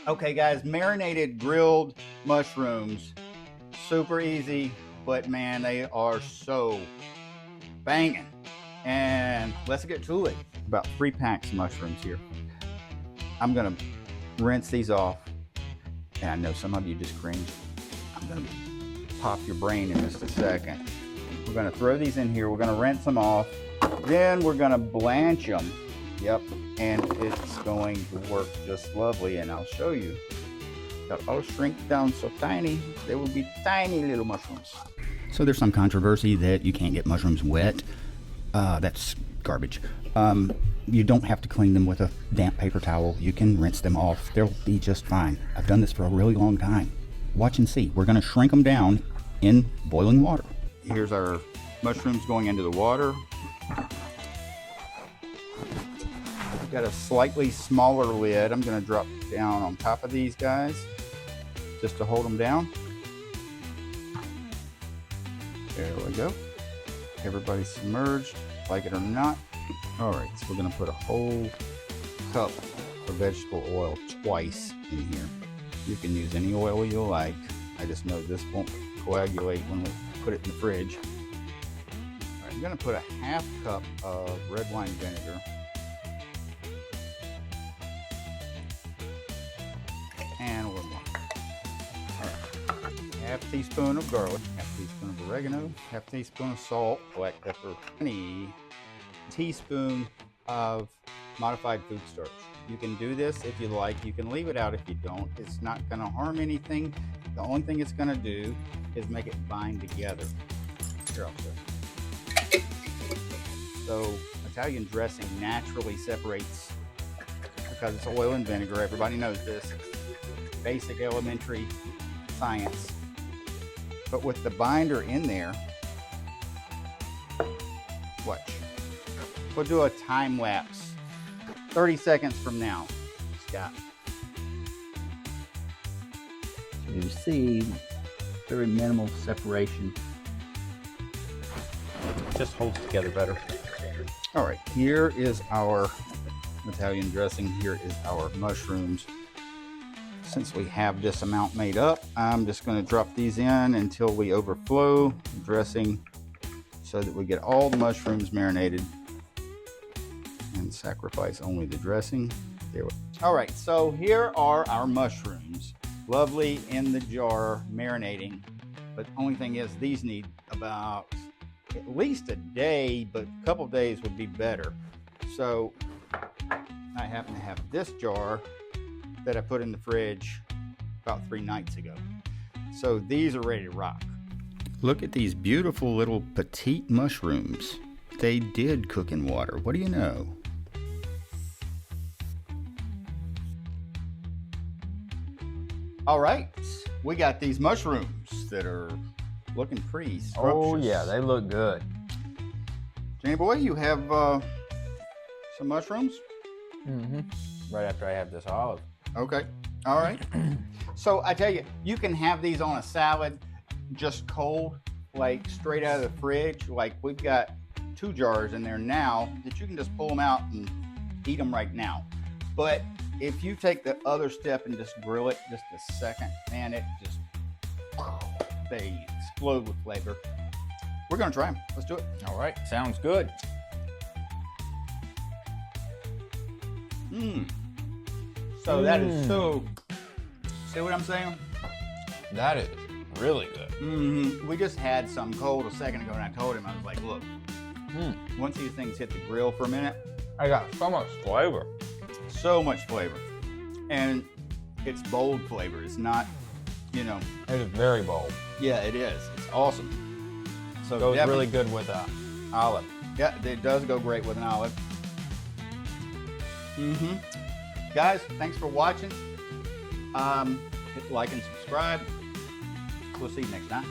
Okay guys, marinated grilled mushrooms, super easy, but man, they are so banging. And let's get to it. About 3 packs of mushrooms here. I'm gonna rinse these off, and I know some of you just cringe. I'm gonna pop your brain in just a second. We're gonna throw these in here, we're gonna rinse them off, then we're gonna blanch them. Yep, and it's going to work just lovely, and I'll show you. They'll all shrink down so tiny, they will be tiny little mushrooms. So there's some controversy that you can't get mushrooms wet. That's garbage. You don't have to clean them with a damp paper towel. You can rinse them off. They'll be just fine. I've done this for a really long time. Watch and see. We're gonna shrink them down in boiling water. Here's our mushrooms going into the water. Got a slightly smaller lid. I'm gonna drop down on top of these guys just to hold them down. There we go. Everybody's submerged, like it or not. All right, so we're gonna put a whole cup of vegetable oil twice in here. You can use any oil you like. I just know this won't coagulate when we put it in the fridge. All right, I'm gonna put a half cup of red wine vinegar. And a little more. All right. Half teaspoon of garlic, half teaspoon of oregano, half teaspoon of salt, black pepper, and a teaspoon of modified food starch. You can do this if you like. You can leave it out if you don't. It's not going to harm anything. The only thing it's going to do is make it bind together. Here, I'll show you. So Italian dressing naturally separates because it's oil and vinegar. Everybody knows this. Basic elementary science. But with the binder in there, watch. We'll do a time lapse. 30 seconds from now, Scott. You see very minimal separation. Just holds together better. All right, here is our Italian dressing. Here is our mushrooms. Since we have this amount made up, I'm just going to drop these in until we overflow the dressing so that we get all the mushrooms marinated and sacrifice only the dressing. There we go. All right, so here are our mushrooms, lovely in the jar, marinating. But the only thing is these need about at least a day, but a couple of days would be better. So I happen to have this jar that I put in the fridge about 3 nights ago. So these are ready to rock. Look at these beautiful little petite mushrooms. They did cook in water. What do you know? All right, we got these mushrooms that are looking pretty scrumptious. Oh yeah, they look good. Jenny boy, you have some mushrooms? Mm-hmm. Right after I have this olive. Okay, all right. So I tell you, you can have these on a salad just cold, like straight out of the fridge. Like we've got 2 jars in there now that you can just pull them out and eat them right now. But if you take the other step and just grill it just a second, man, it just, they explode with flavor. We're gonna try them. Let's do it. All right, sounds good. So that is so, see what I'm saying? That is really good. We just had some cold a second ago and I told him, I was like, look, once these things hit the grill for a minute, I got so much flavor. so much flavor. And it's bold flavor. It's not, you know. It is very bold. Yeah, it is. It's awesome. So Goes really good with olive. Yeah, it does go great with an olive. Guys, thanks for watching. Hit like and subscribe. We'll see you next time.